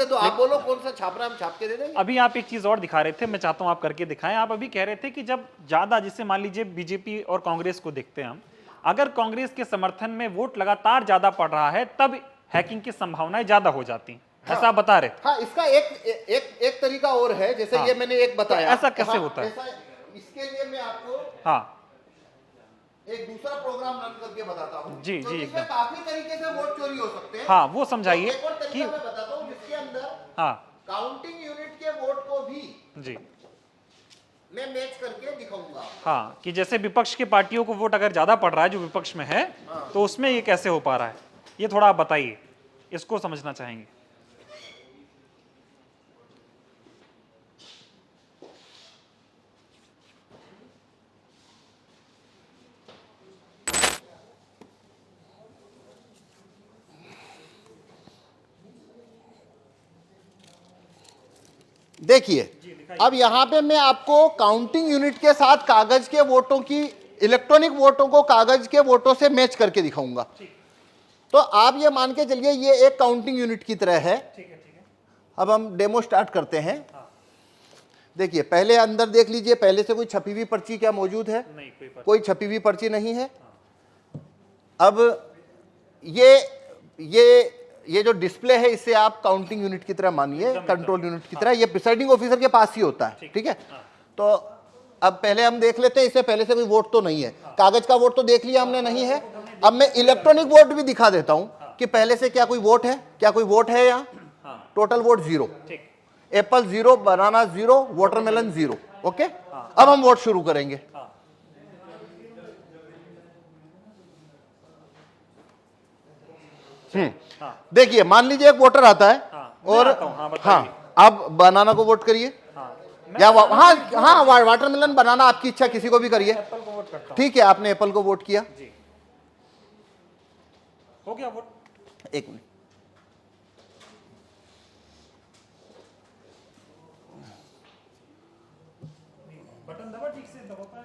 से दो, आप बोलो कौन सा छाप रहा है, हम छाप के दे देंगे। अभी आप एक चीज और दिखा रहे थे, मैं चाहता हूं आप करके दिखाएं। आप अभी कह रहे थे कि जब ज्यादा, जिससे मान लीजिए बीजेपी और कांग्रेस को देखते हैं हम, अगर कांग्रेस के समर्थन में वोट लगातार ज्यादा पड़ रहा है तब हैकिंग की संभावनाएं ज्यादा हो जाती हैं, ऐसा आप बता रहे थे। हाँ, इसका एक तरीका और है, जैसे ये मैंने एक बताया। ऐसा कैसे होता है? इसके लिए मैं आपको हाँ एक दूसरा प्रोग्राम रन करके बताता हूँ। जी, तो जी, इसमें एकदम। काफी तरीके से वोट चोरी हो सकते हैं। हाँ, वो समझाइए एक और तरीका कि मैं बताता हूँ जिसके अंदर हाँ काउंटिंग यूनिट के वोट को भी जी मैं मैच करके दिखाऊंगा। हाँ, कि जैसे विपक्ष की पार्टियों को वोट अगर ज्यादा पड़ रहा है जो विपक्ष में है, तो उसमें ये कैसे हो पा रहा है, ये थोड़ा आप बताइए, इसको समझना चाहेंगे। देखिए, अब यहां पे मैं आपको काउंटिंग यूनिट के साथ कागज के वोटों की, इलेक्ट्रॉनिक वोटों को कागज के वोटों से मैच करके दिखाऊंगा। तो आप ये मान के चलिए ये एक काउंटिंग यूनिट की तरह है। अब हम डेमो स्टार्ट करते हैं। देखिए, पहले अंदर देख लीजिए, पहले से कोई छपी हुई पर्ची क्या मौजूद है? नहीं, कोई छपी हुई पर्ची नहीं है। अब ये जो डिस्प्ले है, इसे आप काउंटिंग यूनिट की तरह मानिए, कंट्रोल यूनिट की तरह। ये प्रिसाइडिंग ऑफिसर के पास ही होता है, ठीक है। तो अब पहले हम देख लेते हैं, इससे पहले से कोई वोट तो नहीं है। कागज का वोट तो देख लिया हमने, नहीं है। अब मैं इलेक्ट्रॉनिक वोट भी दिखा देता हूं कि पहले से क्या कोई वोट है, क्या कोई वोट है यहाँ। टोटल वोट 0, एप्पल 0, बनाना 0, वाटरमेलन 0। ओके, अब हम वोट शुरू करेंगे। देखिए, मान लीजिए एक वोटर आता है और आप बनाना को वोट करिए, या वाटरमेलन, बनाना, आपकी इच्छा, किसी को भी करिए। ठीक है, आपने एप्पल को वोट किया। हो गया वोट। एक मिनट, बटन दबा, ठीक से दबा पाया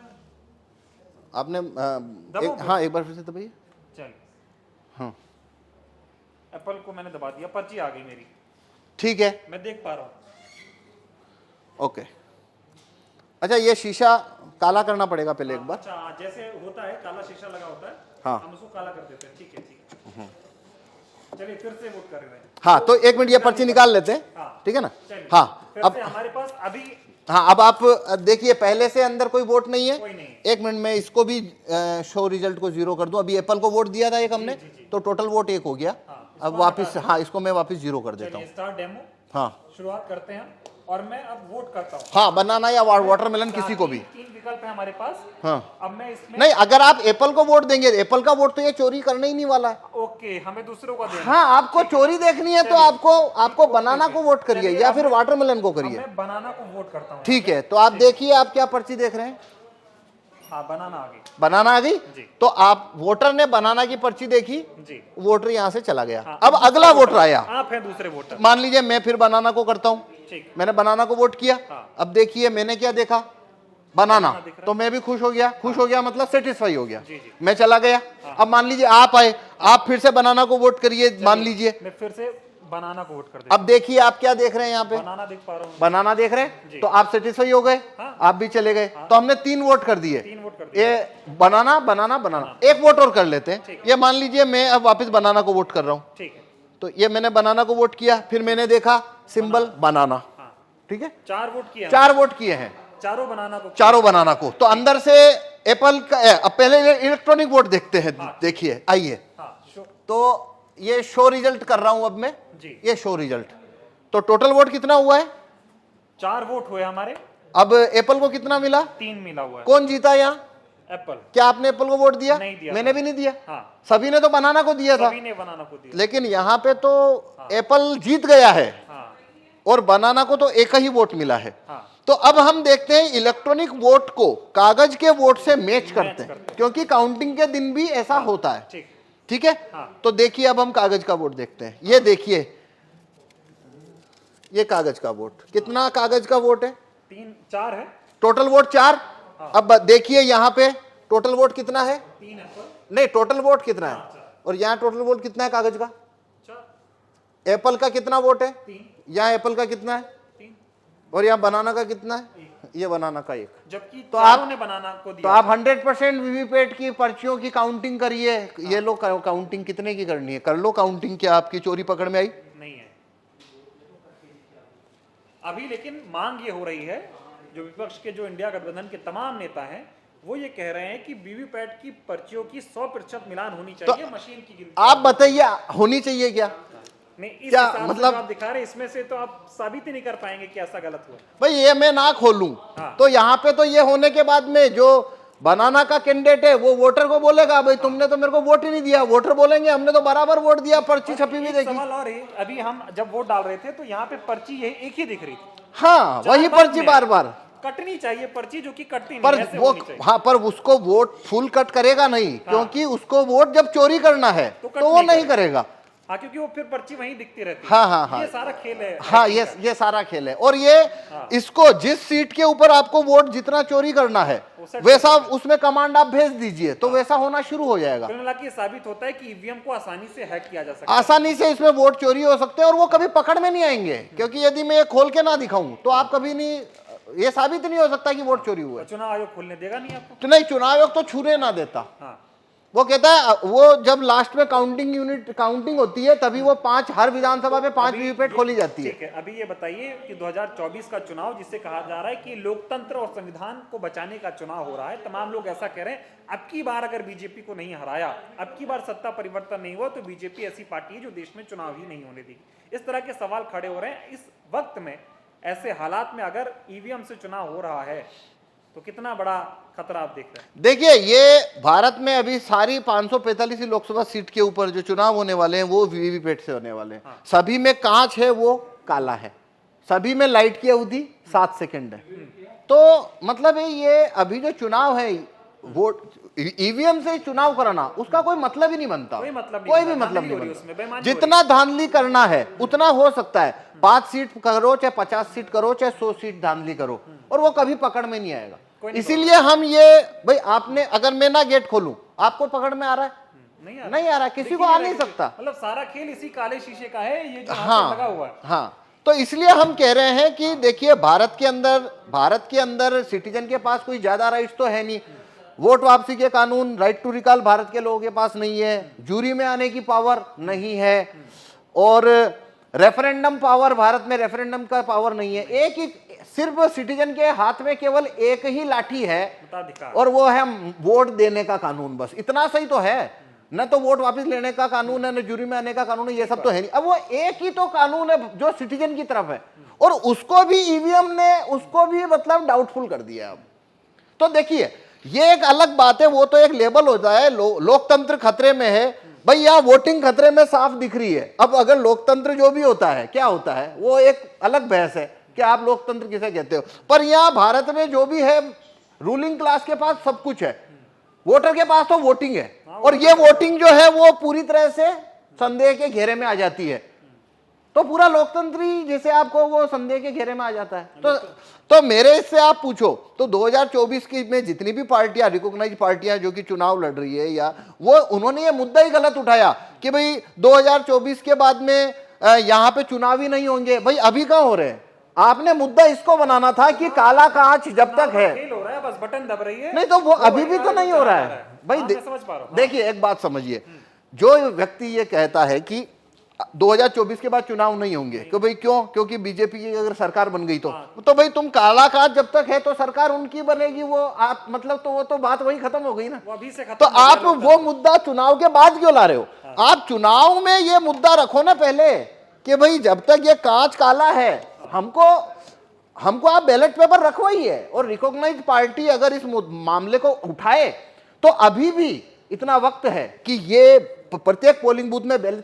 आपने हाँ, एक बार फिर से दबाइए। चल, हाँ, एप्पल को मैंने दबा दिया, पर्ची आ गई मेरी, ठीक है, मैं देख पा रहा हूँ। ओके। अच्छा, ये शीशा काला करना पड़ेगा पहले एक बार। अच्छा, जैसे होता है काला शीशा लगा होता है, हाँ, हम उसको काला कर देते हैं। ठीक है, ठीक है, चलिए फिर से वोट कर रहे हैं। हाँ, तो एक मिनट, ये पर्ची निकाल लेते हैं, ठीक है ना। हाँ, अब हमारे पास अभी, हाँ, अब आप देखिए, पहले से अंदर कोई वोट नहीं है। कोई नहीं। एक मिनट में इसको भी शो रिजल्ट को 0 कर दूं। अभी एप्पल को वोट दिया था एक हमने, तो टोटल वोट 1 हो गया। अब वापस, हाँ, इसको मैं वापस 0 कर देता हूँ। स्टार्ट डेमो, हाँ, शुरुआत करते हैं और मैं अब वोट करता हूँ। हाँ, बनाना या वाटरमेलन, किसी को भी। 3 विकल्प है हमारे पास। हाँ, अब मैं इसमें, नहीं, अगर आप एप्पल को वोट देंगे, एप्पल का वोट तो ये चोरी करने ही नहीं वाला है। ओके, हमें दूसरों का देना। हाँ, आपको चोरी देखनी है तो आपको बनाना को वोट करिए या फिर वाटरमेलन को करिए। मैं बनाना को वोट करता हूँ। ठीक है, तो आप देखिए, आप क्या पर्ची देख रहे हैं? हाँ, बनाना आ गई। बनाना आ गई। तो आप, वोटर ने बनाना की पर्ची देखी जी, वोटर यहां से चला गया। अब अगला वोटर आया, आप हैं दूसरे वोटर। मान लीजिए मैं फिर बनाना को करता हूं। ठीक, मैंने बनाना को वोट किया। अब देखिए, मैंने क्या देखा? बनाना। तो मैं भी खुश हो गया। खुश हो गया मतलब सेटिस्फाई हो गया। मैं चला गया। अब मान लीजिए आप आए, आप फिर से बनाना को वोट करिए, मान लीजिए। मैं फिर से बनाना को वोट कर देता अब देखिए, आप क्या देख रहे हैं यहाँ पे? बनाना देख पा रहा हूँ। बनाना देख रहे हैं, तो आप सेटिस्फाई हो गए, आप भी चले गए। तो हमने 3 वोट कर दिए। 3 वोट कर दिए। ये बनाना, बनाना, बनाना। एक वोट और कर लेते हैं। ये मान लीजिए मैं अब वापस बनाना को वोट कर रहा हूँ। ठीक है, तो ये मैंने बनाना को वोट किया, फिर मैंने देखा सिंबल बनाना। ठीक है, 4 वोट किए। 4 वोट किए हैं, चारों बनाना को। चारों बनाना को। तो अंदर से एप्पल का, अब पहले इलेक्ट्रॉनिक वोट देखते हैं। देखिए, आइए। तो ये शो रिजल्ट कर रहा हूं अब मैं। ये शो रिजल्ट। तो टोटल वोट कितना हुआ है? 4 वोट हुए हमारे। अब एप्पल को कितना मिला? 3 मिला हुआ है। कौन जीता यहाँ? एप्पल। क्या आपने एप्पल को वोट दिया? नहीं दिया। मैंने भी नहीं दिया। हाँ, सभी ने तो बनाना को दिया था। सभी ने बनाना को दिया। लेकिन यहाँ पे तो एप्पल जीत गया है और बनाना को तो एक ही वोट मिला है। तो अब हम देखते हैं इलेक्ट्रॉनिक वोट को कागज के वोट से मैच करते हैं, क्योंकि काउंटिंग के दिन भी ऐसा होता है। ठीक है, तो देखिए, अब हम कागज का वोट देखते हैं। ये देखिए, ये कागज का वोट, कितना कागज का वोट है? 4 है टोटल वोट 4। अब देखिए यहाँ पे टोटल वोट कितना है? 3 है। नहीं, टोटल वोट कितना है? और यहाँ टोटल वोट कितना है कागज का? एप्पल का कितना वोट है? 3। यहाँ एप्पल का कितना है? 3। और यहाँ बनाना का कितना है? ये बनाना का 1। जबकि तो चारों आप ने बनाना को तो दिया। आप 100% वीवीपैट की पर्चियों की काउंटिंग करिए। ये लो काउंटिंग कितने की करनी है, कर लो काउंटिंग। क्या आपकी चोरी पकड़ में आई? नहीं है अभी, लेकिन मांग ये हो रही है, जो विपक्ष के जो इंडिया गठबंधन के तमाम नेता हैं वो ये कह रहे हैं कि वीवीपैट की पर्चियों की 100% मिलान होनी चाहिए मशीन की गिनती। आप बताइए होनी चाहिए क्या? नहीं, इस क्या हिसाब से मतलब- जो आप दिखा रहे हैं इसमें से तो आप साबित ही नहीं कर पाएंगे कि ऐसा गलत हुआ। भाई ये मैं ना खोलूं हाँ। तो यहाँ पे तो ये होने के बाद में जो बनाना का कैंडिडेट है वो वोटर को बोलेगा भाई तुमने तो मेरे को वोट ही नहीं दिया। वोटर बोलेंगे हमने तो बराबर वोट दिया, पर्ची छपी हुई एक देखी। सवाल और है, अभी हम जब वोट डाल रहे थे तो यहाँ पे पर्ची यही एक ही दिख रही थी। हाँ वही पर्ची बार बार कटनी चाहिए पर्ची, जो कि कटती पर नहीं, ऐसे वो होनी चाहिए। हाँ पर उसको वोट फुल कट करेगा नहीं, क्योंकि उसको वोट जब चोरी करना है तो कट तो वो नहीं नहीं करेगा। हाँ, क्योंकि वो फिर पर्ची वहीं दिखती रहती है। हाँ, हाँ, हाँ। ये सारा खेल है। हाँ ये सारा खेल है। और ये इसको जिस सीट के ऊपर आपको वोट जितना चोरी करना है वैसा उसमें कमांड आप भेज दीजिए तो वैसा होना शुरू हो जाएगा। कुल मिला के साबित होता है कि ईवीएम को आसानी से हैक किया जा सकता है। आसानी से इसमें वोट चोरी हो सकते हैं और वो कभी पकड़ में नहीं आएंगे, क्योंकि यदि मैं ये खोल के ना दिखाऊं तो आप कभी नहीं, ये साबित नहीं हो सकता कि वोट चोरी हुआ है। चुनाव आयोग खोलने देगा नहीं आपको। तो नहीं, चुनाव आयोग तो छूने ना देता। हाँ, वो कहता है वो जब लास्ट में काउंटिंग होती है तभी वो 5 हर विधानसभा में 5 वीवीपैट खोली जाती है। ठीक है। अभी ये बताइए कि 2024 का चुनाव, जिसे कहा जा रहा है कि लोकतंत्र और संविधान को बचाने का चुनाव हो रहा है, तमाम लोग ऐसा कह रहे हैं अब की बार अगर बीजेपी को नहीं हराया, अब की बार सत्ता परिवर्तन नहीं हुआ तो बीजेपी ऐसी पार्टी है जो देश में चुनाव ही नहीं होने देगी। इस तरह के सवाल खड़े हो रहे हैं। इस वक्त में, ऐसे हालात में अगर ईवीएम से चुनाव हो रहा है तो कितना बड़ा खतरा आप देख रहे हैं? देखिए ये भारत में अभी सारी 545 लोकसभा सीट के ऊपर जो चुनाव होने वाले हैं वो वीवीपैट से होने वाले हैं। हाँ। सभी में कांच है, वो काला है, सभी में लाइट की अवधि 7 सेकंड है। तो मतलब ये अभी जो चुनाव है वोट ईवीएम से चुनाव कराना उसका कोई मतलब ही नहीं बनता। कोई मतलब नहीं कोई भी बनता, मतलब धांधली नहीं हो रही है उसमें, बनता। बेईमानी हो जितना धांधली करना है उतना हो सकता है। 5 सीट करो चाहे 50 सीट करो चाहे 100 सीट धांधली करो और वो कभी पकड़ में नहीं आएगा। इसीलिए हम ये भाई आपने अगर मैं ना गेट खोलूं आपको पकड़ में आ रहा है? नहीं आ रहा, किसी को आ नहीं सकता। मतलब सारा खेल इसी काले शीशे का है, ये जो हाँ, लगा हुआ है। हाँ, तो इसलिए हम कह रहे हैं कि देखिए भारत के अंदर सिटीजन के पास कोई ज्यादा राइट्स तो है नहीं। वोट वापसी के कानून, राइट टू रिकॉल भारत के लोगों के पास नहीं है, जूरी में आने की पावर नहीं है और रेफरेंडम पावर, भारत में रेफरेंडम का पावर नहीं है। एक ही सिर्फ सिटीजन के हाथ में केवल एक ही लाठी है और वो है वोट देने का कानून। बस इतना सही तो है, न तो वोट वापस लेने का कानून है, न जूरी में आने का कानून है, ये सब तो है नहीं। अब वो एक ही तो कानून है जो सिटीजन की तरफ है और उसको भी ईवीएम ने उसको भी मतलब डाउटफुल कर दिया। अब तो देखिए ये एक अलग बात है, वो तो एक लेबल होता है लोकतंत्र खतरे में है। भाई यहाँ वोटिंग खतरे में साफ दिख रही है। अब अगर लोकतंत्र जो भी होता है क्या होता है वो एक अलग बहस है कि आप लोकतंत्र किसे कहते हो। पर यहाँ भारत में जो भी है रूलिंग क्लास के पास सब कुछ है, वोटर के पास तो वोटिंग है और ये वोटिंग जो है वो पूरी तरह से संदेह के घेरे में आ जाती है। तो पूरा लोकतंत्र ही जैसे आपको वो संदेह के घेरे में आ जाता है। तो मेरे से आप पूछो तो 2024 की में जितनी भी पार्टियां, रिकॉग्नाइज पार्टियां जो कि चुनाव लड़ रही है या वो, उन्होंने ये मुद्दा ही गलत उठाया कि भाई 2024 के बाद में यहाँ पे चुनाव ही नहीं होंगे। भाई अभी कहाँ हो रहे हैं? आपने मुद्दा इसको बनाना था कि काला कांच जब तक है, खेल हो रहा है, बस बटन दब रही है। नहीं तो वो अभी भी तो नहीं हो रहा है। भाई समझ पा रहा हूं। देखिए एक बात समझिए, जो व्यक्ति ये कहता है कि 2024 के बाद चुनाव नहीं होंगे कि भाई क्यों, क्योंकि बीजेपी की अगर सरकार बन गई तो भाई तुम काला कांच जब तक है तो सरकार उनकी बनेगी, वो आप मतलब तो वो तो बात वही खत्म हो गई ना। वो अभी से खत्म तो हो गया आप वो मुद्दा चुनाव के बाद क्यों ला रहे हो? आप चुनाव में ये मुद्दा रखो ना पहले कि भाई जब तक ये कांच काला है हमको आप बैलेट पेपर रखवाइए। और रिकॉग्नाइज्ड पार्टी अगर इस मामले को उठाए तो अभी भी इतना वक्त है कि ये प्रत्येक पोलिंग बूथ में बैलेट